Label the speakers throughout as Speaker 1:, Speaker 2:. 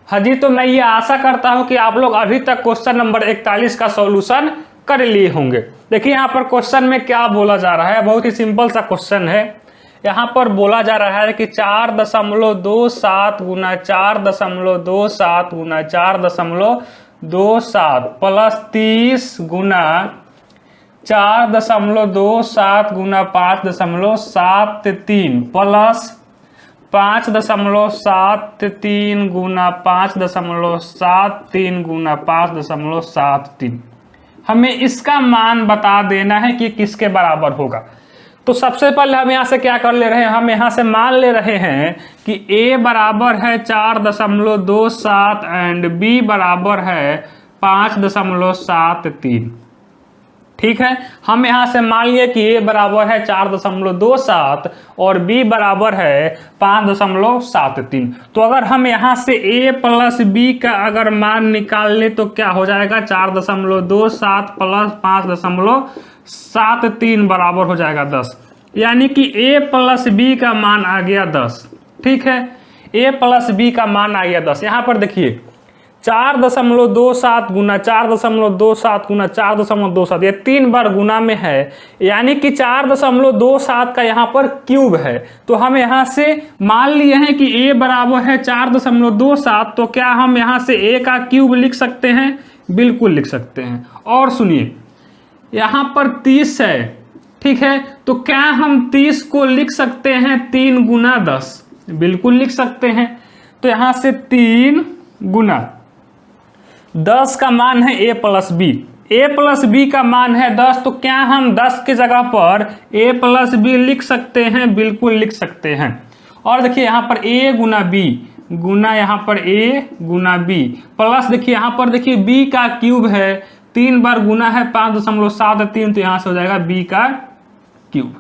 Speaker 1: हाँ जी, तो मैं ये आशा करता हूँ कि आप लोग अभी तक क्वेश्चन नंबर 41 का सॉल्यूशन कर लिए होंगे। देखिए यहाँ पर क्वेश्चन में क्या बोला जा रहा है, बहुत ही सिंपल सा क्वेश्चन है। यहाँ पर बोला जा रहा है कि 4.27 गुना 4.27 गुना 4.27 प्लस 30 गुना 4.27 गुना 5.73 प्लस 5.73 गुना 5.73 गुना 5.73। हमें इसका मान बता देना है कि किसके बराबर होगा। तो सबसे पहले हम यहाँ से क्या कर ले रहे हैं, हम यहाँ से मान ले रहे हैं कि a बराबर है 4.27 एंड b बराबर है 5.73। ठीक है, हम यहाँ से मान लिए कि a बराबर है 4.27 और b बराबर है 5.73। तो अगर हम यहाँ से a प्लस b का अगर मान निकाल ले तो क्या हो जाएगा, 4.27 प्लस 5.73 बराबर हो जाएगा 10। यानी कि a प्लस b का मान आ गया 10। ठीक है, a प्लस b का मान आ गया 10। यहाँ पर देखिए 4.27 गुना 4.27 गुना 4.27, ये 3 बार गुना में है, यानी कि 4.27 का यहाँ पर क्यूब है। तो हम यहाँ से मान लिए हैं कि a बराबर है 4.27, तो क्या हम यहाँ से a का क्यूब लिख सकते हैं? बिल्कुल लिख सकते हैं। और सुनिए यहाँ पर 30 है, ठीक है, तो क्या हम 30 को लिख सकते हैं 3 गुना 10? बिल्कुल लिख सकते हैं। तो यहाँ से 3 गुना 10 का मान है a plus b, a plus b का मान है 10, तो क्या हम 10 की जगह पर a प्लस b लिख सकते हैं? बिल्कुल लिख सकते हैं। और देखिए यहाँ पर a गुना b गुना यहाँ पर a गुना b प्लस देखिए यहाँ पर देखिए b का क्यूब है, 3 बार गुना है 5.73, तो यहाँ से हो जाएगा b का क्यूब।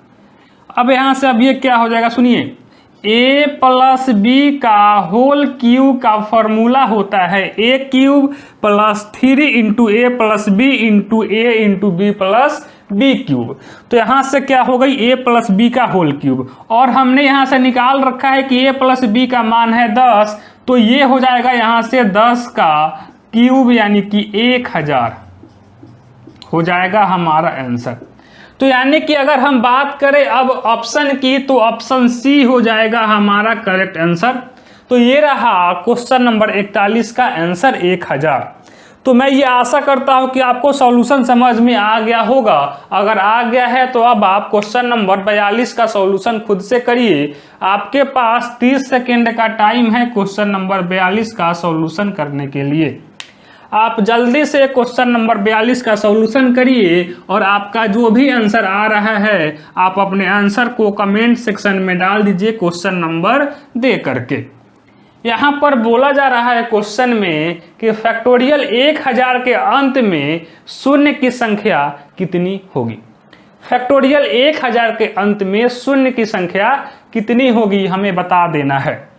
Speaker 1: अब यहाँ से अब ये क्या हो जाएगा, सुनिए a प्लस b का होल क्यूब का फॉर्मूला होता है a cube plus 3 into a plus b into a into b plus b cube. तो यहाँ से क्या हो गई, a प्लस b का होल क्यूब। और हमने यहाँ से निकाल रखा है कि a प्लस b का मान है 10, तो ये हो जाएगा यहाँ से 10 का क्यूब, यानी कि 1000 हो जाएगा हमारा आंसर। तो यानी कि अगर हम बात करें अब ऑप्शन की, तो ऑप्शन सी हो जाएगा हमारा करेक्ट आंसर। तो ये रहा क्वेश्चन नंबर 41 का आंसर 1000। तो मैं ये आशा करता हूं कि आपको सॉल्यूशन समझ में आ गया होगा। अगर आ गया है तो अब आप क्वेश्चन नंबर 42 का सॉल्यूशन खुद से करिए। आपके पास 30 सेकेंड का टाइम है क्वेश्चन नंबर 42 का सॉल्यूशन करने के लिए। आप जल्दी से क्वेश्चन नंबर 42 का सॉल्यूशन करिए और आपका जो भी आंसर आ रहा है आप अपने आंसर को कमेंट सेक्शन में डाल दीजिए क्वेश्चन नंबर दे करके। यहाँ पर बोला जा रहा है क्वेश्चन में कि फैक्टोरियल 1000 के अंत में शून्य की संख्या कितनी होगी। फैक्टोरियल 1000 के अंत में शून्य की संख्या कितनी होगी हमें बता देना है।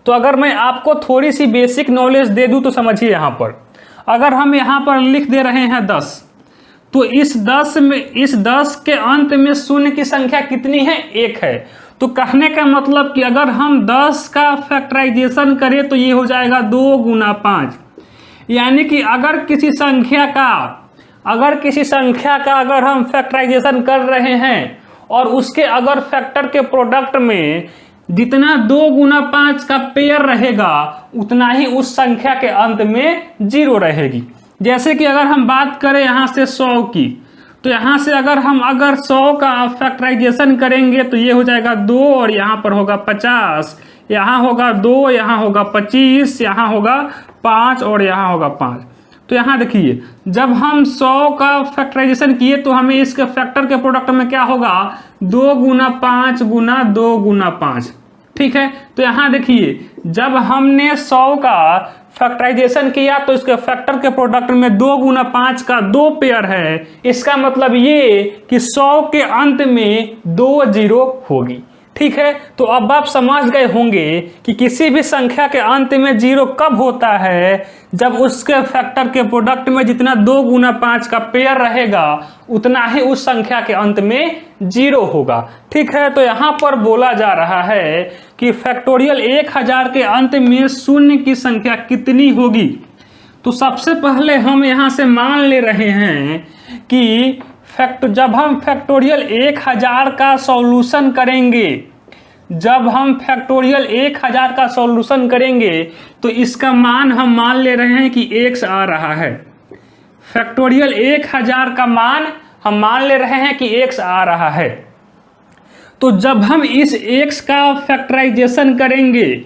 Speaker 1: तो अगर मैं आपको थोड़ी सी बेसिक नॉलेज दे दूं तो समझिए, यहाँ पर अगर हम यहाँ पर लिख दे रहे हैं 10, तो इस 10 के अंत में शून्य की संख्या कितनी है? 1 है। तो कहने का मतलब कि अगर हम 10 का फैक्टराइजेशन करें तो ये हो जाएगा 2 गुना 5। यानी कि अगर किसी संख्या का अगर हम फैक्टराइजेशन कर रहे हैं और उसके अगर फैक्टर के प्रोडक्ट में जितना 2 गुना 5 का पेयर रहेगा उतना ही उस संख्या के अंत में 0 रहेगी। जैसे कि अगर हम बात करें यहाँ से 100 की, तो यहाँ से अगर 100 का फैक्टराइजेशन करेंगे तो ये हो जाएगा 2 और यहाँ पर होगा 50, यहाँ होगा 2, यहाँ होगा 25, यहाँ होगा 5 और यहाँ होगा 5। तो यहाँ देखिए जब हम 100 का फैक्टराइजेशन किए तो हमें इसके फैक्टर के प्रोडक्ट में क्या होगा, 2 गुना 5 गुना 2 गुना 5। ठीक है, तो यहाँ देखिए जब हमने 100 का फैक्टराइजेशन किया तो इसके फैक्टर के प्रोडक्ट में 2 गुना 5 का 2 पेयर है। इसका मतलब ये कि 100 के अंत में 2 0 होगी। ठीक है, तो अब आप समझ गए होंगे कि किसी भी संख्या के अंत में 0 कब होता है, जब उसके फैक्टर के प्रोडक्ट में जितना 2 गुना 5 का पेयर रहेगा उतना ही उस संख्या के अंत में 0 होगा। ठीक है, तो यहाँ पर बोला जा रहा है कि फैक्टोरियल 1000 के अंत में शून्य की संख्या कितनी होगी। तो सबसे पहले हम यहाँ से मान ले रहे हैं कि जब हम फैक्टोरियल 1000 का सॉल्यूशन करेंगे, जब हम फैक्टोरियल 1000 का सॉल्यूशन करेंगे तो इसका मान हम मान ले रहे हैं कि x आ रहा है। फैक्टोरियल 1000 का मान हम मान ले रहे हैं कि x आ रहा है। तो जब हम इस x का फैक्टराइजेशन करेंगे,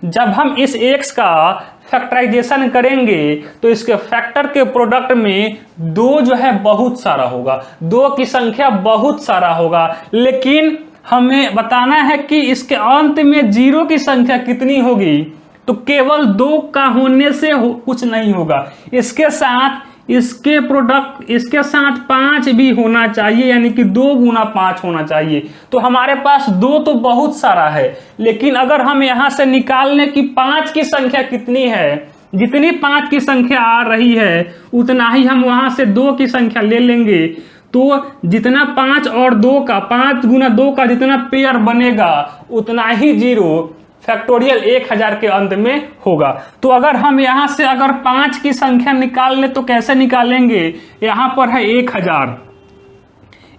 Speaker 1: जब हम इस x का फैक्टराइजेशन करेंगे तो इसके फैक्टर के प्रोडक्ट में 2 जो है बहुत सारा होगा, 2 की संख्या बहुत सारा होगा, लेकिन हमें बताना है कि इसके अंत में 0 की संख्या कितनी होगी। तो केवल 2 का होने से कुछ नहीं होगा, इसके साथ इसके प्रोडक्ट इसके साथ 5 भी होना चाहिए, यानी कि 2 गुना 5 होना चाहिए। तो हमारे पास 2 तो बहुत सारा है, लेकिन अगर हम यहाँ से निकाल लें कि 5 की संख्या कितनी है, जितनी 5 की संख्या आ रही है उतना ही हम वहाँ से 2 की संख्या ले लेंगे। तो जितना 5 और 2 का 5 गुना 2 का जितना पेयर बनेगा उतना ही 0 फैक्टोरियल 1000 के अंत में होगा। तो अगर हम यहाँ से अगर 5 की संख्या निकाल ले तो कैसे निकालेंगे, यहाँ पर है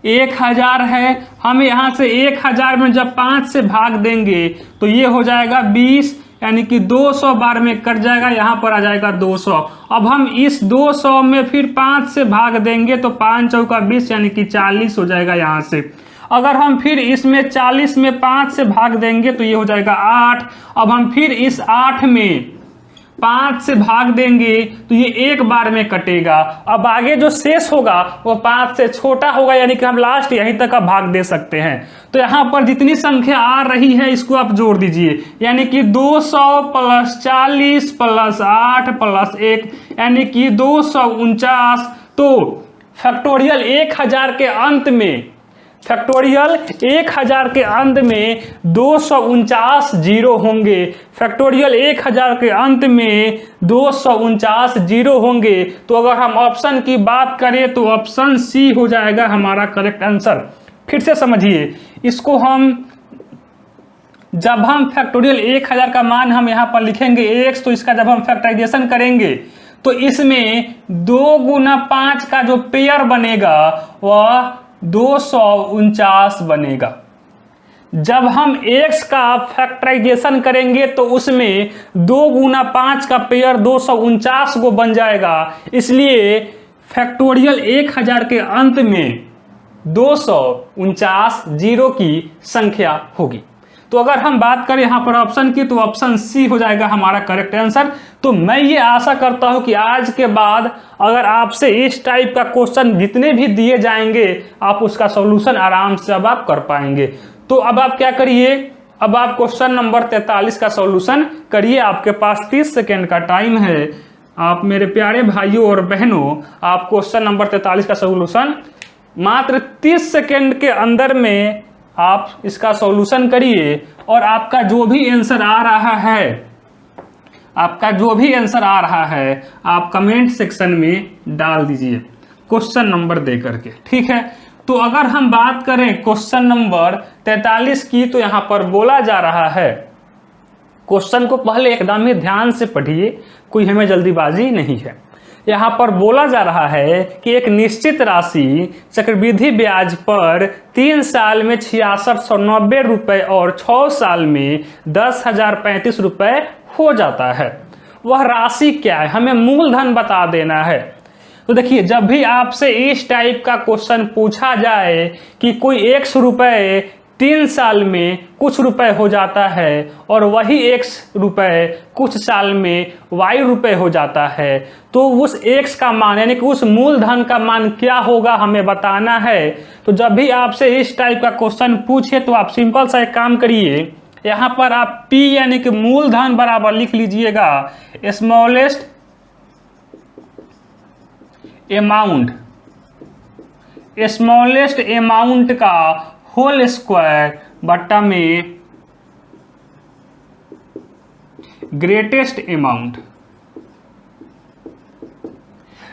Speaker 1: 1000 है, हम यहाँ से 1000 में जब 5 से भाग देंगे तो ये हो जाएगा 20, यानी कि 200 बार में कट जाएगा, यहाँ पर आ जाएगा 200। अब हम इस 200 में फिर 5 से भाग देंगे तो 5 चौका 20 यानी कि 40 हो जाएगा यहाँ से। अगर हम फिर इसमें 40 में 5 से भाग देंगे तो ये हो जाएगा 8। अब हम फिर इस 8 में 5 से भाग देंगे तो ये एक बार में कटेगा। अब आगे जो शेष होगा वो 5 से छोटा होगा, यानी कि हम लास्ट यहीं तक का भाग दे सकते हैं। तो यहाँ पर जितनी संख्या आ रही है इसको आप जोड़ दीजिए, यानी कि 200 प्लस 40 प्लस 8 प्लस 1 यानी कि 249। तो फैक्टोरियल 1000 के अंत में, फैक्टोरियल 1000 के अंत में 249 जीरो होंगे। फैक्टोरियल 1000 के अंत में 249 जीरो होंगे। तो अगर हम ऑप्शन की बात करें तो ऑप्शन सी हो जाएगा हमारा करेक्ट आंसर। फिर से समझिए इसको, हम जब हम फैक्टोरियल 1000 का मान हम यहाँ पर लिखेंगे x, तो इसका जब हम फैक्टराइजेशन करेंगे तो इसमें 2 गुना 5 का जो पेयर बनेगा वह 249 बनेगा। जब हम x का फैक्टराइजेशन करेंगे तो उसमें 2 गुना 5 का पेयर 249 को बन जाएगा। इसलिए फैक्टोरियल 1000 के अंत में 249 जीरो की संख्या होगी। तो अगर हम बात करें यहाँ पर ऑप्शन की तो ऑप्शन सी हो जाएगा हमारा करेक्ट आंसर। तो मैं ये आशा करता हूँ कि आज के बाद अगर आपसे इस टाइप का क्वेश्चन जितने भी दिए जाएंगे आप उसका सॉल्यूशन आराम से अब आप कर पाएंगे। तो अब आप क्या करिए, अब आप क्वेश्चन नंबर 43 का सॉल्यूशन करिए। आपके पास 30 सेकेंड का टाइम है। आप मेरे प्यारे भाइयों और बहनों, आप क्वेश्चन नंबर 43 का सॉल्यूशन मात्र 30 सेकेंड के अंदर में आप इसका सॉल्यूशन करिए और आपका जो भी आंसर आ रहा है, आपका जो भी आंसर आ रहा है आप कमेंट सेक्शन में डाल दीजिए क्वेश्चन नंबर दे करके, ठीक है। तो अगर हम बात करें क्वेश्चन नंबर 43 की तो यहाँ पर बोला जा रहा है, क्वेश्चन को पहले एकदम ही ध्यान से पढ़िए, कोई हमें जल्दीबाजी नहीं है। यहाँ पर बोला जा रहा है कि एक निश्चित राशि चक्रवृद्धि ब्याज पर 3 साल में 6690 रुपये और 6 साल में 10,035 रुपये हो जाता है। वह राशि क्या है, हमें मूलधन बता देना है। तो देखिए, जब भी आपसे इस टाइप का क्वेश्चन पूछा जाए कि कोई x रुपये 3 साल में कुछ रुपए हो जाता है और वही x रुपए कुछ साल में y रुपए हो जाता है, तो उस x का मान यानी कि उस मूलधन का मान क्या होगा हमें बताना है। तो जब भी आपसे इस टाइप का क्वेश्चन पूछे तो आप सिंपल सा एक काम करिए, यहाँ पर आप P यानी कि मूलधन बराबर लिख लीजिएगा स्मॉलेस्ट अमाउंट का होल स्क्वायर बट्टा में ग्रेटेस्ट अमाउंट।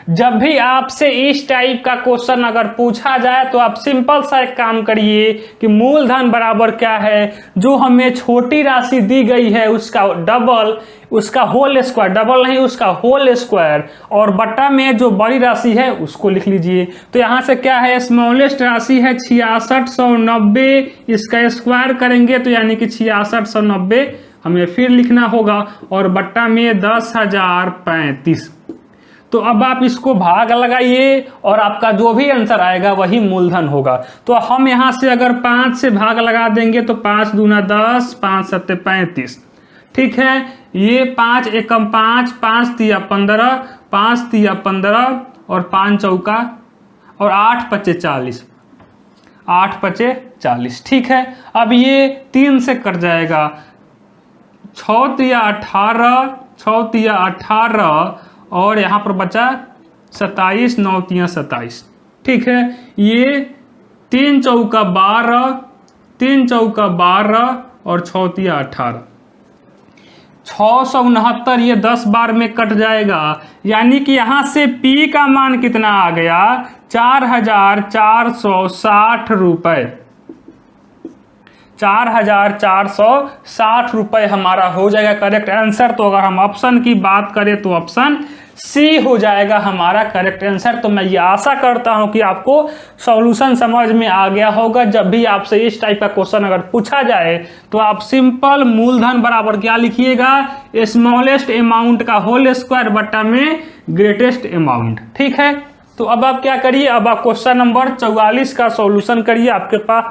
Speaker 1: जब भी आपसे इस टाइप का क्वेश्चन अगर पूछा जाए तो आप सिंपल सा एक काम करिए कि मूलधन बराबर क्या है, जो हमें छोटी राशि दी गई है उसका डबल, उसका होल स्क्वायर, डबल नहीं उसका होल स्क्वायर, और बट्टा में जो बड़ी राशि है उसको लिख लीजिए। तो यहाँ से क्या है, स्मॉलेस्ट राशि है 6690, इसका स्क्वायर करेंगे तो यानी कि 6690 हमें फिर लिखना होगा, और बट्टा में 10,035। तो अब आप इसको भाग लगाइए और आपका जो भी आंसर आएगा वही मूलधन होगा। तो हम यहाँ से अगर 5 से भाग लगा देंगे तो 5 दूना 10, 5 सत्ते 35, ठीक है। ये 5 एकम 5, 5 तिया 15, 5 तिया 15 और 5 चौका और 8 पचे 40, 8 पचे 40, ठीक है। अब ये 3 से कट जाएगा, 6 तिया 18, 6 तिया 18 और यहाँ पर बचा 27, 9 तिया 27, ठीक है। ये 3 चौका 12, 3 चौका 12 और 6 तिया 18, 669, ये 10 बार में कट जाएगा, यानी कि यहाँ से P का मान कितना आ गया, 4460 रुपए, 4460 रुपए हमारा हो जाएगा करेक्ट आंसर। तो अगर हम ऑप्शन की बात करें तो ऑप्शन सी हो जाएगा हमारा करेक्ट आंसर। तो मैं ये आशा करता हूं कि आपको सॉल्यूशन समझ में आ गया होगा। जब भी आपसे इस टाइप का क्वेश्चन अगर पूछा जाए तो आप सिंपल मूलधन बराबर क्या लिखिएगा, स्मॉलेस्ट अमाउंट का होल स्क्वायर बट्टा में ग्रेटेस्ट अमाउंट, ठीक है। तो अब आप क्या करिए, अब आप क्वेश्चन नंबर 44 का सॉल्यूशन करिए। आपके पास,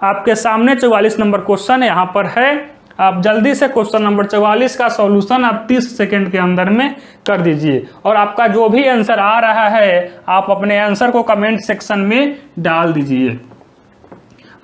Speaker 1: आपके सामने 44 नंबर क्वेश्चन यहाँ पर है। आप जल्दी से क्वेश्चन नंबर 44 का सॉल्यूशन आप 30 सेकंड के अंदर में कर दीजिए, और आपका जो भी आंसर आ रहा है आप अपने आंसर को कमेंट सेक्शन में डाल दीजिए।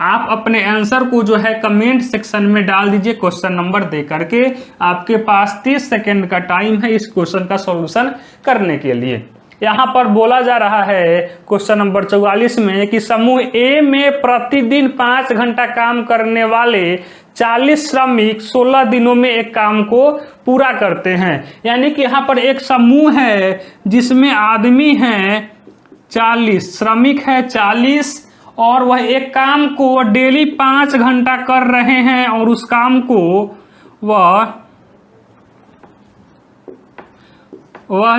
Speaker 1: आप अपने आंसर को जो है कमेंट सेक्शन में डाल दीजिए क्वेश्चन नंबर दे करके। आपके पास 30 सेकंड का टाइम है इस क्वेश्चन का सॉल्यूशन करने के लिए। यहाँ पर बोला जा रहा है क्वेश्चन नंबर 44 में कि समूह ए में प्रतिदिन 5 घंटा काम करने वाले 40 श्रमिक 16 दिनों में एक काम को पूरा करते हैं। यानी कि यहाँ पर एक समूह है जिसमें आदमी हैं 40, श्रमिक है 40, और वह एक काम को डेली 5 घंटा कर रहे हैं, और उस काम को वह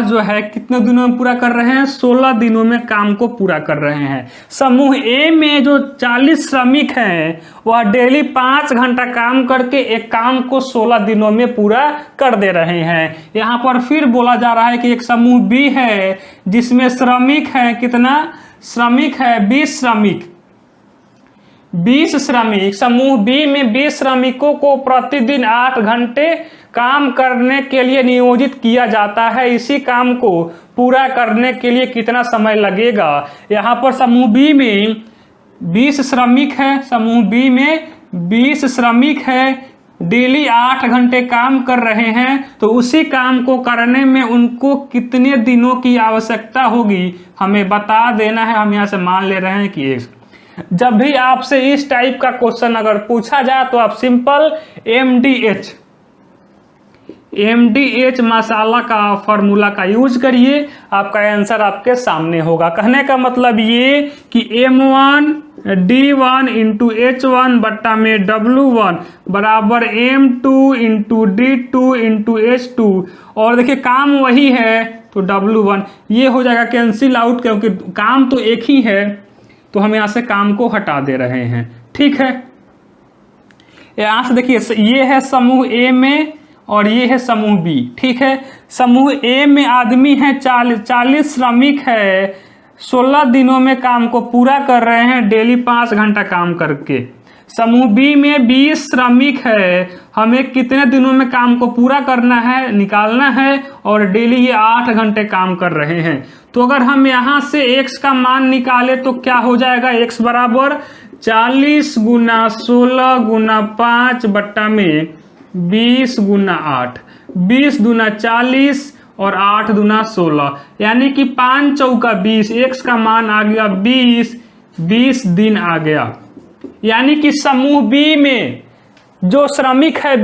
Speaker 1: जो है कितने दिनों में पूरा कर रहे हैं, 16 दिनों में काम को पूरा कर रहे हैं। समूह ए में जो 40 श्रमिक हैं वह डेली 5 घंटा काम करके एक काम को 16 दिनों में पूरा कर दे रहे हैं। यहाँ पर फिर बोला जा रहा है कि एक समूह बी है जिसमें श्रमिक है, कितना श्रमिक है, 20 श्रमिक, 20 श्रमिक। समूह बी में 20 श्रमिकों को प्रतिदिन 8 घंटे काम करने के लिए नियोजित किया जाता है। इसी काम को पूरा करने के लिए कितना समय लगेगा। यहाँ पर समूह बी में 20 श्रमिक है, समूह बी में 20 श्रमिक है, डेली 8 घंटे काम कर रहे हैं, तो उसी काम को करने में उनको कितने दिनों की आवश्यकता होगी हमें बता देना है। हम यहाँ से मान ले रहे हैं कि जब भी आपसे इस टाइप का क्वेश्चन अगर पूछा जाए तो आप सिंपल MDH मसाला का फॉर्मूला का यूज करिए, आपका आंसर आपके सामने होगा। कहने का मतलब ये कि M1 D1 इंटू H1 बट्टा में W1 बराबर M2 into D2 into H2, और देखिए काम वही है तो W1 ये हो जाएगा कैंसिल आउट, क्योंकि काम तो एक ही है तो हम यहाँ से काम को हटा दे रहे हैं, ठीक है। यहाँ से देखिए ये है समूह ए में और ये है समूह बी, ठीक है। समूह ए में आदमी है 40 श्रमिक है, 16 दिनों में काम को पूरा कर रहे हैं डेली 5 घंटा काम करके। समूह बी में 20 श्रमिक है, हमें कितने दिनों में काम को पूरा करना है निकालना है, और डेली ये 8 घंटे काम कर रहे हैं। तो अगर हम यहाँ से x का मान निकाले तो क्या हो जाएगा, x बराबर 40 गुना 16 गुना 5 बट्टा में 20 गुना 8, 20 दूना 40 और 8 दूना 16, यानी कि 5 चौका 20, x का मान आ गया 20 दिन आ गया। यानी कि समूह बी में जो श्रमिक है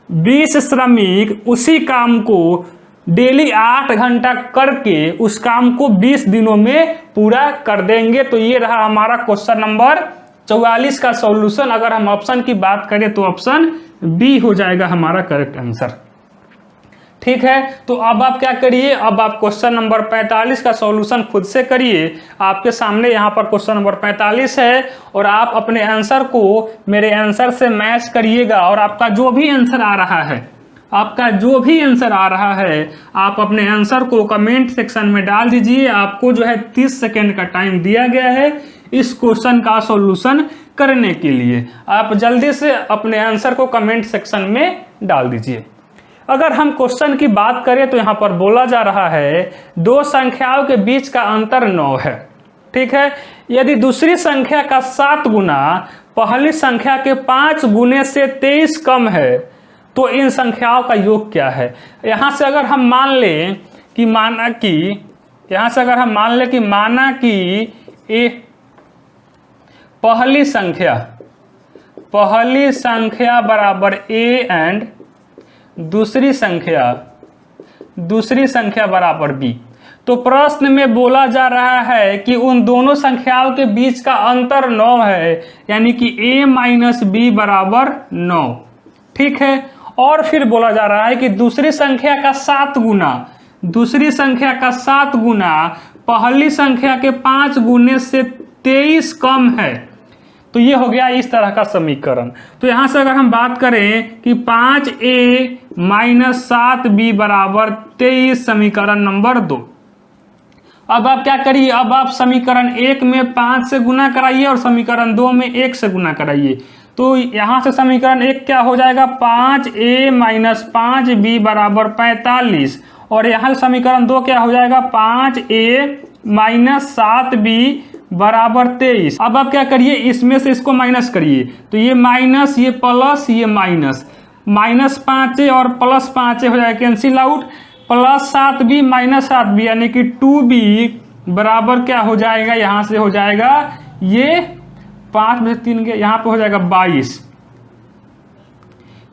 Speaker 1: 20 श्रमिक उसी काम को डेली 8 घंटा करके उस काम को 20 दिनों में पूरा कर देंगे। तो ये रहा हमारा क्वेश्चन नंबर 44 का सॉल्यूशन। अगर हम ऑप्शन की बात करें तो ऑप्शन बी हो जाएगा हमारा करेक्ट आंसर। ठीक है, तो अब आप क्या करिए, अब आप क्वेश्चन नंबर 45 का सॉल्यूशन खुद से करिए। आपके सामने यहाँ पर क्वेश्चन नंबर 45 है और आप अपने आंसर को मेरे आंसर से मैच करिएगा और आपका जो भी आंसर आ रहा है आप अपने आंसर को कमेंट सेक्शन में डाल दीजिए। आपको जो है 30 सेकेंड का टाइम दिया गया है इस क्वेश्चन का सॉल्यूशन करने के लिए। आप जल्दी से अपने आंसर को कमेंट सेक्शन में डाल दीजिए। अगर हम क्वेश्चन की बात करें तो यहाँ पर बोला जा रहा है दो संख्याओं के बीच का अंतर 9 है। ठीक है, यदि दूसरी संख्या का 7 गुना पहली संख्या के 5 गुने से 23 कम है तो इन संख्याओं का योग क्या है। यहाँ से अगर हम मान लें कि माना कि पहली संख्या बराबर a एंड दूसरी संख्या बराबर b, तो प्रश्न में बोला जा रहा है कि उन दोनों संख्याओं के बीच का अंतर 9 है, यानी कि a माइनस बी बराबर 9। ठीक है, और फिर बोला जा रहा है कि दूसरी संख्या का 7 गुना पहली संख्या के 5 गुने से 23 कम है। तो ये हो गया इस तरह का समीकरण। तो यहाँ से अगर हम बात करें कि 5a माइनस 7b बराबर 23 समीकरण नंबर 2। अब आप क्या करिए, अब आप समीकरण 1 में 5 से गुना कराइए और समीकरण 2 में 1 से गुना कराइए। तो यहाँ से समीकरण 1 क्या हो जाएगा, 5a माइनस 5b बराबर 45 और यहाँ समीकरण 2 क्या हो जाएगा, 5a माइनस 7b बराबर 23। अब आप क्या करिए, इसमें से इसको माइनस करिए। तो ये माइनस, ये प्लस, ये माइनस, माइनस 5a और प्लस 5a हो जाएगा cancel out, plus 7b minus 7b यानी कि 2b बराबर क्या हो जाएगा, यहाँ से हो जाएगा ये 5 में से 3 के यहाँ पे हो जाएगा 22,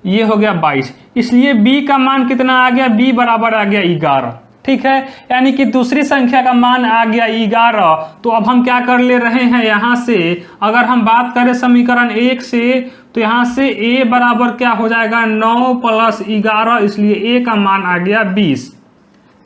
Speaker 1: ये हो गया 22। इसलिए b का मान कितना आ गया, b बराबर आ गया 11। ठीक है, यानी कि दूसरी संख्या का मान आ गया 11। तो अब हम क्या कर ले रहे हैं, यहाँ से अगर हम बात करें समीकरण 1 से तो यहाँ से a बराबर क्या हो जाएगा 9 प्लस 11, इसलिए a का मान आ गया 20।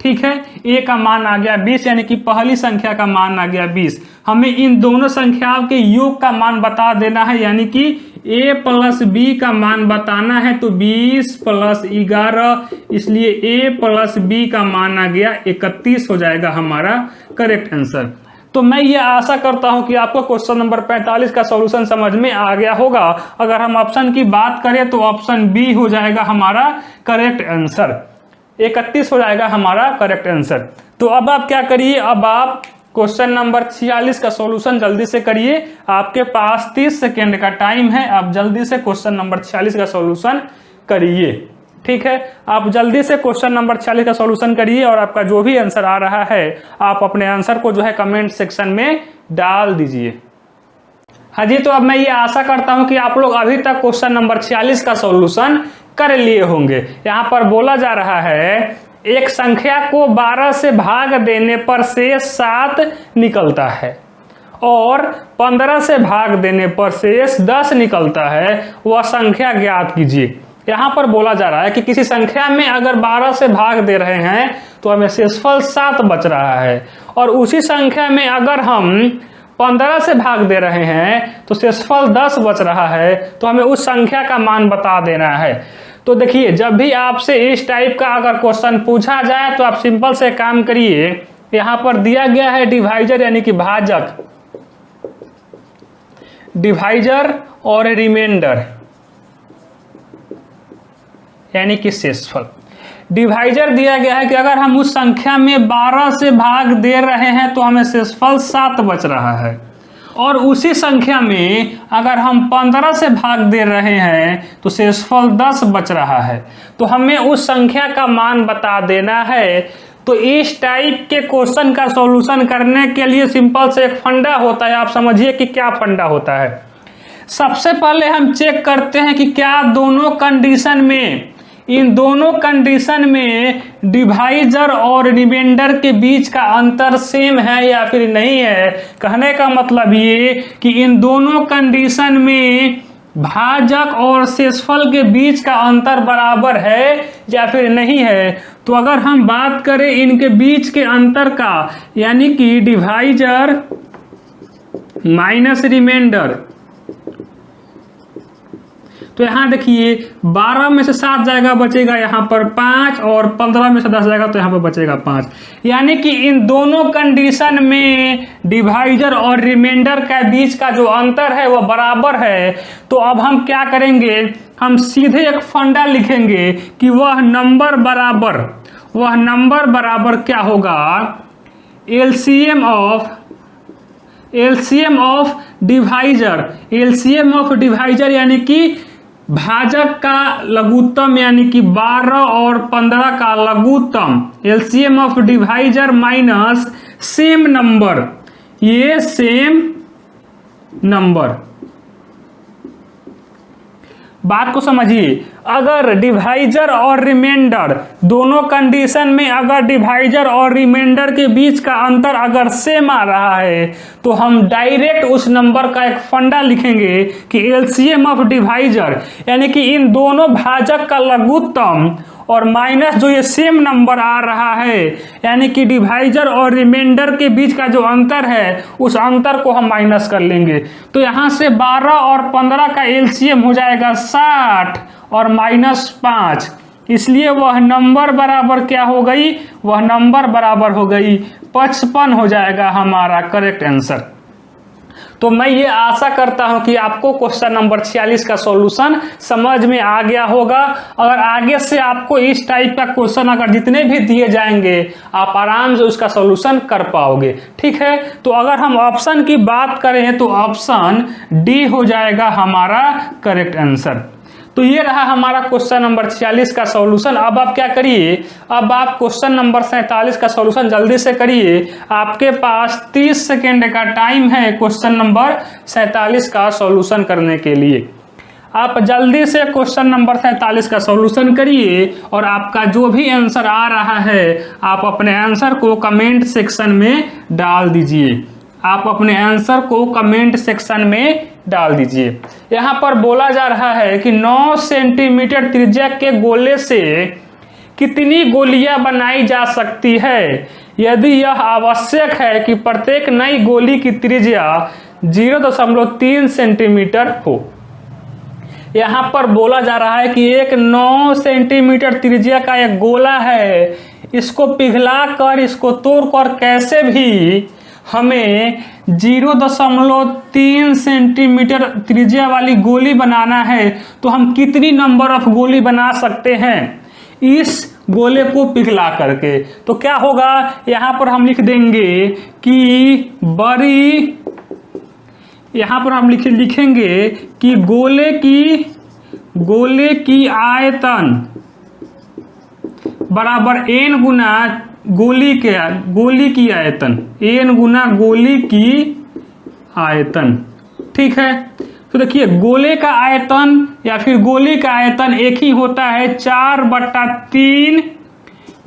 Speaker 1: ठीक है, a का मान आ गया 20 यानी कि पहली संख्या का मान आ गया 20। हमें इन दोनों संख्याओं के योग का मान बता देना है, यानी कि a प्लस b का मान बताना है। तो 20 प्लस 11, इसलिए a प्लस b का मान आ गया 31 हो जाएगा हमारा करेक्ट आंसर। तो मैं ये आशा करता हूं कि आपको क्वेश्चन नंबर 45 का सॉल्यूशन समझ में आ गया होगा। अगर हम ऑप्शन की बात करें तो ऑप्शन बी हो जाएगा हमारा करेक्ट आंसर, 31 हो जाएगा हमारा करेक्ट आंसर। तो अब आप क्या करिए, अब आप क्वेश्चन नंबर 46 का सॉल्यूशन जल्दी से करिए। आपके पास 30 सेकेंड का टाइम है, आप जल्दी से क्वेश्चन नंबर 46 का सॉल्यूशन करिए। ठीक है, आप जल्दी से क्वेश्चन नंबर 46 का सॉल्यूशन करिए और आपका जो भी आंसर आ रहा है आप अपने आंसर को जो है कमेंट सेक्शन में डाल दीजिए। हाँ जी, तो अब मैं ये आशा करता हूं कि आप लोग अभी तक क्वेश्चन नंबर 46 का सॉल्यूशन कर लिए होंगे। यहाँ पर बोला जा रहा है एक संख्या को 12 से भाग देने पर शेष 7 निकलता है और 15 से भाग देने पर शेष 10 निकलता है, वह संख्या ज्ञात कीजिए। यहाँ पर बोला जा रहा है कि किसी संख्या में अगर 12 से भाग दे रहे हैं तो हमें शेषफल 7 बच रहा है, और उसी संख्या में अगर हम 15 से भाग दे रहे हैं तो शेषफल 10 बच रहा है, तो हमें उस संख्या का मान बता देना है। तो देखिए, जब भी आपसे इस टाइप का अगर क्वेश्चन पूछा जाए तो आप सिंपल से काम करिए। यहाँ पर दिया गया है डिवाइजर यानी कि भाजक, डिवाइजर और रिमाइंडर यानी कि शेषफल। डिवाइजर दिया गया है कि अगर हम उस संख्या में 12 से भाग दे रहे हैं तो हमें शेषफल 7 बच रहा है, और उसी संख्या में अगर हम 15 से भाग दे रहे हैं तो शेषफल 10 बच रहा है। तो हमें उस संख्या का मान बता देना है। तो इस टाइप के क्वेश्चन का सॉल्यूशन करने के लिए सिंपल से एक फंडा होता है। आप समझिए कि क्या फंडा होता है। सबसे पहले हम चेक करते हैं कि क्या दोनों कंडीशन में, इन दोनों कंडीशन में डिवाइजर और रिमाइंडर के बीच का अंतर सेम है या फिर नहीं है। कहने का मतलब ये कि इन दोनों कंडीशन में भाजक और शेषफल के बीच का अंतर बराबर है या फिर नहीं है। तो अगर हम बात करें इनके बीच के अंतर का, यानी कि डिवाइजर माइनस रिमाइंडर, तो यहाँ देखिए 12 में से 7 जाएगा, बचेगा यहाँ पर 5, और 15 में से 10 जाएगा तो यहाँ पर बचेगा 5। यानी कि इन दोनों कंडीशन में डिवाइजर और रिमाइंडर के बीच का जो अंतर है वो बराबर है। तो अब हम क्या करेंगे, हम सीधे एक फंडा लिखेंगे कि वह नंबर बराबर क्या होगा, एलसीएम ऑफ डिवाइजर यानी कि भाजक का लघुत्तम, यानी कि 12 और 15 का लघुत्तम, LCM of divisor minus same number, ये सेम नंबर। बात को समझिए, अगर डिवाइजर और रिमाइंडर दोनों कंडीशन में अगर डिवाइजर और रिमाइंडर के बीच का अंतर अगर सेम आ रहा है तो हम डायरेक्ट उस नंबर का एक फंडा लिखेंगे कि एलसीएम ऑफ डिवाइजर, यानी कि इन दोनों भाजक का लघुत्तम और माइनस जो ये सेम नंबर आ रहा है, यानी कि डिवाइजर और रिमाइंडर के बीच का जो अंतर है उस अंतर को हम माइनस कर लेंगे। तो यहाँ से 12 और 15 का एलसीएम हो जाएगा 60 और माइनस 5, इसलिए वह नंबर बराबर क्या हो गई, वह नंबर बराबर हो गई 55 हो जाएगा हमारा करेक्ट आंसर। तो मैं ये आशा करता हूं कि आपको क्वेश्चन नंबर 46 का सॉल्यूशन समझ में आ गया होगा। अगर आगे से आपको इस टाइप का क्वेश्चन अगर जितने भी दिए जाएंगे आप आराम से उसका सॉल्यूशन कर पाओगे, ठीक है। तो अगर हम ऑप्शन की बात करें तो ऑप्शन डी हो जाएगा हमारा करेक्ट आंसर। तो ये रहा हमारा क्वेश्चन नंबर 46 का सॉल्यूशन। अब आप क्या करिए, अब आप क्वेश्चन नंबर 47 का सॉल्यूशन जल्दी से करिए। आपके पास 30 सेकेंड का टाइम है क्वेश्चन नंबर 47 का सॉल्यूशन करने के लिए। आप जल्दी से क्वेश्चन नंबर 47 का सॉल्यूशन करिए और आपका जो भी आंसर आ रहा है आप अपने आंसर को कमेंट सेक्शन में डाल दीजिए। आप अपने आंसर को कमेंट सेक्शन में डाल दीजिए। यहाँ पर बोला जा रहा है कि 9 सेंटीमीटर त्रिज्या के गोले से कितनी गोलियां बनाई जा सकती है यदि यह आवश्यक है कि प्रत्येक नई गोली की त्रिज्या 0.3 सेंटीमीटर हो। यहाँ पर बोला जा रहा है कि एक 9 सेंटीमीटर त्रिज्या का एक गोला है, इसको पिघला कर, इसको तोड़कर कैसे भी हमें 0.3 सेंटीमीटर त्रिज्या वाली गोली बनाना है। तो हम कितनी नंबर ऑफ गोली बना सकते हैं इस गोले को पिघला करके। तो क्या होगा, यहाँ पर हम लिख देंगे कि बड़ी, यहाँ पर हम लिखेंगे कि गोले की आयतन बराबर n गुना गोली की आयतन, n गुना गोली की आयतन, ठीक है। तो देखिए गोले का आयतन या फिर गोली का आयतन एक ही होता है 4/3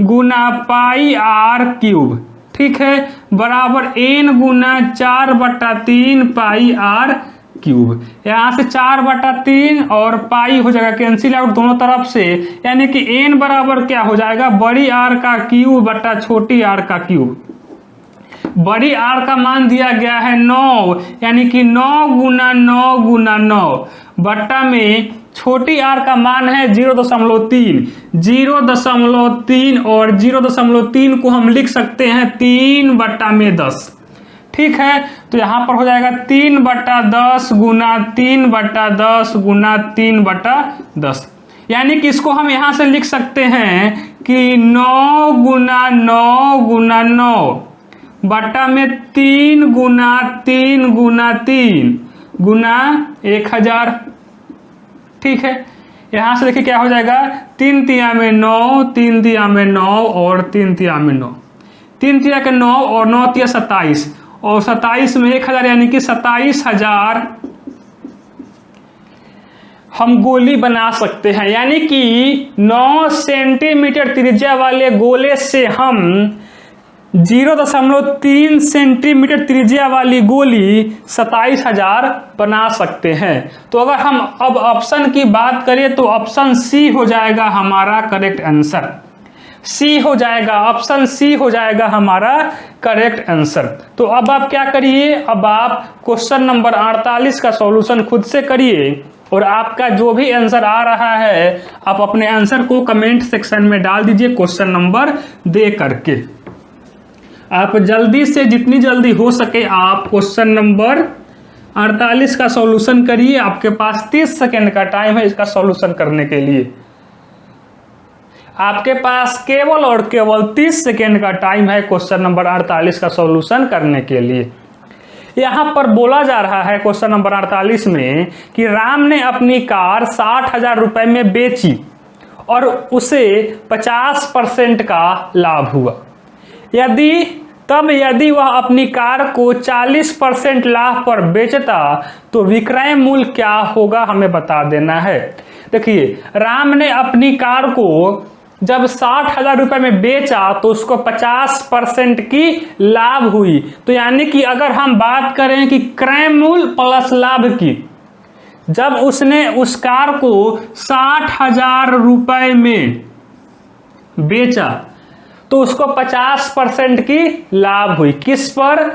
Speaker 1: गुना पाई r क्यूब, ठीक है, बराबर n गुना 4/3 पाई r क्यूब। यहाँ से 4/3 और पाई हो जाएगा कैंसिल आउट दोनों तरफ से, यानी कि n बराबर क्या हो जाएगा, बड़ी r का क्यूब बटा छोटी r का क्यूब। बड़ी r का मान दिया गया है 9, यानी कि 9 गुना 9 गुना 9 बट्टा में छोटी r का मान है 0.3 और 0.3 को हम लिख सकते हैं 3/10, ठीक है। तो यहाँ पर हो जाएगा 3/10 गुना 3/10 गुना 3/10, यानी कि इसको हम यहाँ से लिख सकते हैं कि 9 गुना 9 गुना 9 बट्टा में 3 गुना 3 गुना 3 गुना 1000, ठीक है। यहाँ से देखिए क्या हो जाएगा, 3 तिया में 9, 3 तिया में 9 और 3 तिया में 9, 3 तिया के 9 और 9 तिया 27 और 27 में 1000 यानी कि 27,000 हम गोली बना सकते हैं। यानी कि 9 सेंटीमीटर त्रिज्या वाले गोले से हम 0.3 सेंटीमीटर त्रिज्या वाली गोली 27,000 बना सकते हैं। तो अगर हम अब ऑप्शन की बात करें तो ऑप्शन सी हो जाएगा हमारा करेक्ट आंसर, सी हो जाएगा, ऑप्शन सी हो जाएगा हमारा करेक्ट आंसर। तो अब आप क्या करिए, अब आप क्वेश्चन नंबर 48 का सॉल्यूशन खुद से करिए और आपका जो भी आंसर आ रहा है आप अपने आंसर को कमेंट सेक्शन में डाल दीजिए क्वेश्चन नंबर दे करके। आप जल्दी से जितनी जल्दी हो सके आप क्वेश्चन नंबर 48 का सॉल्यूशन करिए। आपके पास 30 सेकेंड का टाइम है इसका सॉल्यूशन करने के लिए। आपके पास केवल और केवल 30 सेकेंड का टाइम है क्वेश्चन नंबर 48 का सॉल्यूशन करने के लिए। यहाँ पर बोला जा रहा है क्वेश्चन नंबर 48 में कि राम ने अपनी कार 60,000 रुपए में बेची और उसे 50% का लाभ हुआ। यदि वह अपनी कार को 40% लाभ पर बेचता तो विक्रय मूल्य क्या होगा, हमें बता देना है। देखिए, राम ने अपनी कार को जब 60,000 रुपए में बेचा तो उसको 50% की लाभ हुई। तो यानी कि अगर हम बात करें कि क्रय मूल्य प्लस लाभ की, जब उसने उस कार को 60,000 रुपए में बेचा तो उसको 50% की लाभ हुई। किस पर?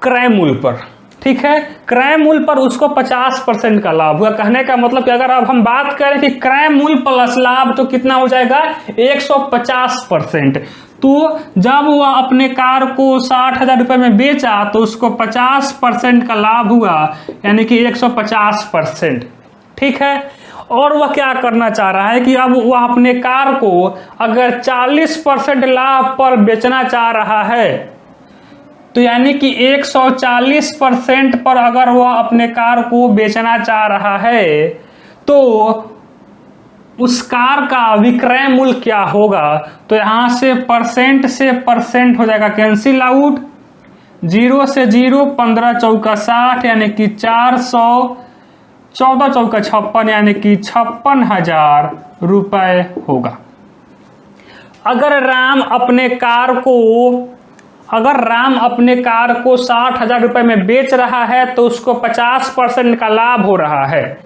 Speaker 1: क्रय मूल्य पर। ठीक है, क्रय मूल्य पर उसको 50% का लाभ हुआ। कहने का मतलब कि अगर अब हम बात करें कि क्रय मूल्य प्लस लाभ तो कितना हो जाएगा, 150%। तो जब वह अपने कार को 60,000 रुपए में बेचा तो उसको 50% का लाभ हुआ, यानी कि 150%। ठीक है, और वह क्या करना चाह रहा है कि अब वह अपने कार को अगर 40% लाभ पर बेचना चाह रहा है तो यानी कि 140% पर अगर वह अपने कार को बेचना चाह रहा है तो उस कार का विक्रय मूल्य क्या होगा। तो यहाँ से परसेंट हो जाएगा कैंसिल आउट, 0 से 0, 15 चौका 60 यानी कि 400, 14 चौका 56 यानी कि 56,000 रुपए होगा। अगर राम अपने कार को 60,000 रुपए में बेच रहा है तो उसको 50% का लाभ हो रहा है।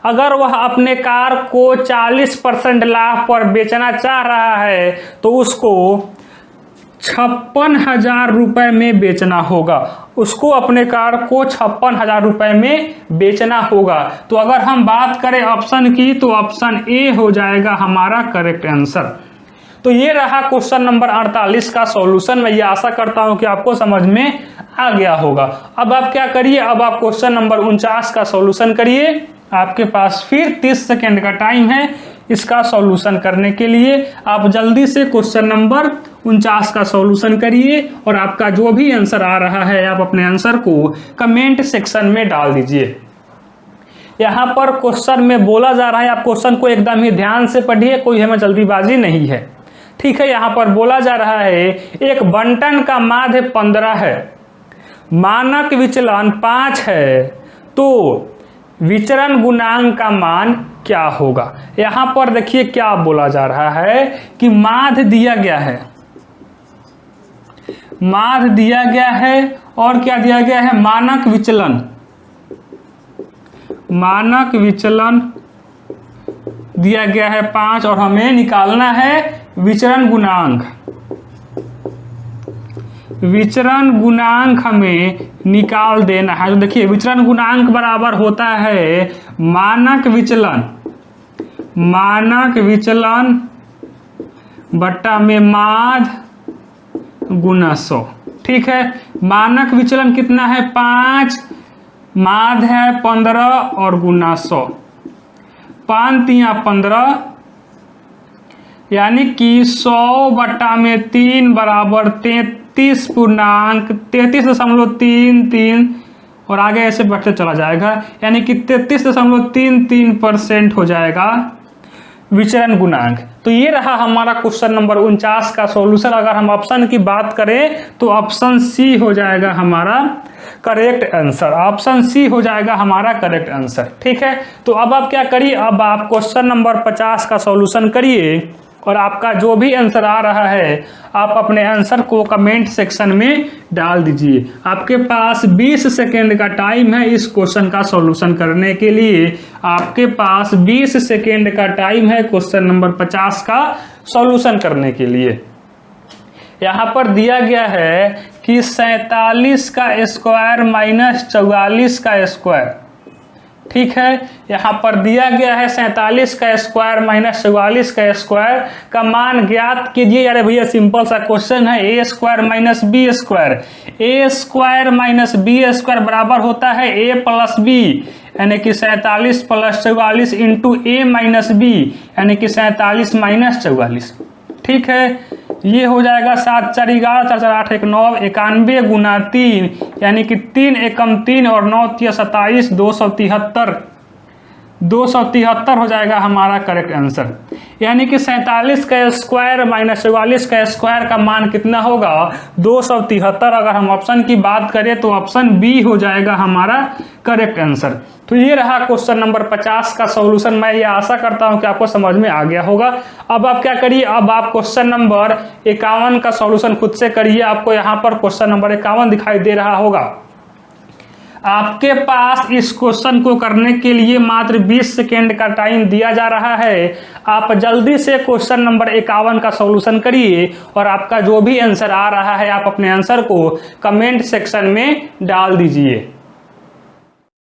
Speaker 1: अगर वह अपने कार को 40% लाभ पर बेचना चाह रहा है तो उसको 56,000 रुपए में बेचना होगा। उसको अपने कार को 56,000 रुपए में बेचना होगा। तो अगर हम बात करें ऑप्शन की तो ऑप्शन ए हो जाएगा हमारा करेक्ट आंसर। तो ये रहा क्वेश्चन नंबर 48 का सॉल्यूशन। मैं ये आशा करता हूं कि आपको समझ में आ गया होगा। अब आप क्या करिए, अब आप क्वेश्चन नंबर 49 का सॉल्यूशन करिए। आपके पास फिर 30 सेकेंड का टाइम है इसका सॉल्यूशन करने के लिए। आप जल्दी से क्वेश्चन नंबर 49 का सॉल्यूशन करिए और आपका जो भी आंसर आ रहा है आप अपने आंसर को कमेंट सेक्शन में डाल दीजिए। यहाँ पर क्वेश्चन में बोला जा रहा है, आप क्वेश्चन को एकदम ही ध्यान से पढ़िए, कोई हमें जल्दीबाजी नहीं है। ठीक है, यहाँ पर बोला जा रहा है एक बंटन का माध्य 15 है, मानक विचलन 5 है, तो विचरण गुणांक का मान क्या होगा। यहाँ पर देखिए क्या बोला जा रहा है कि माध्य दिया गया है, माध्य दिया गया है और क्या दिया गया है, मानक विचलन, मानक विचलन दिया गया है 5 और हमें निकालना है विचरण गुणांक। विचरण गुणांक हमें निकाल देना है। तो देखिए विचरण गुणांक बराबर होता है मानक विचलन, मानक विचलन बट्टा में माध्य गुना 100। ठीक है, मानक विचलन कितना है 5, माध्य है 15 और गुना 100, 5 तिया 15 यानी कि 100 बट्टा में 3 बराबर 33.33 और आगे ऐसे बढ़ते चला जाएगा, यानी कि 33.33% हो जाएगा विचरण गुणांक। तो ये रहा हमारा क्वेश्चन नंबर 49 का सॉल्यूशन। अगर हम ऑप्शन की बात करें तो ऑप्शन सी हो जाएगा हमारा करेक्ट आंसर। ऑप्शन सी हो जाएगा हमारा करेक्ट आंसर। ठीक है, तो अब आप क्या करिए, अब आप क्वेश्चन नंबर 50 का सॉल्यूशन करिए और आपका जो भी आंसर आ रहा है आप अपने आंसर को कमेंट सेक्शन में डाल दीजिए। आपके पास 20 सेकेंड का टाइम है इस क्वेश्चन का सॉल्यूशन करने के लिए। आपके पास 20 सेकेंड का टाइम है क्वेश्चन नंबर 50 का सॉल्यूशन करने के लिए। यहाँ पर दिया गया है कि 47 का स्क्वायर माइनस 44 का स्क्वायर। ठीक है, यहाँ पर दिया गया है 47 का स्क्वायर माइनस 44 का स्क्वायर का मान ज्ञात कीजिए। अरे भैया सिंपल सा क्वेश्चन है, ए स्क्वायर माइनस बी स्क्वायर। ए स्क्वायर माइनस बी स्क्वायर बराबर होता है ए प्लस बी, यानी कि 47 प्लस 44 इंटू ए माइनस बी, यानी कि 47 माइनस 44। ठीक है, ये हो जाएगा 7 4 11 4 4 8 1 9 91 गुना 3, यानी कि 3 एकम 3 और 9 3 27 273 हो जाएगा हमारा करेक्ट आंसर। यानी कि 47 का स्क्वायर माइनस 44 का स्क्वायर का मान कितना होगा 273। अगर हम ऑप्शन की बात करें तो ऑप्शन बी हो जाएगा हमारा करेक्ट आंसर। तो ये रहा क्वेश्चन नंबर 50 का सॉल्यूशन। मैं ये आशा करता हूं कि आपको समझ में आ गया होगा। अब आप क्या करिए, अब आप क्वेश्चन नंबर 51 का सॉल्यूशन खुद से करिए। आपको यहाँ पर क्वेश्चन नंबर 51 दिखाई दे रहा होगा। आपके पास इस क्वेश्चन को करने के लिए मात्र 20 सेकेंड का टाइम दिया जा रहा है। आप जल्दी से क्वेश्चन नंबर 51 का सॉल्यूशन करिए और आपका जो भी आंसर आ रहा है आप अपने आंसर को कमेंट सेक्शन में डाल दीजिए।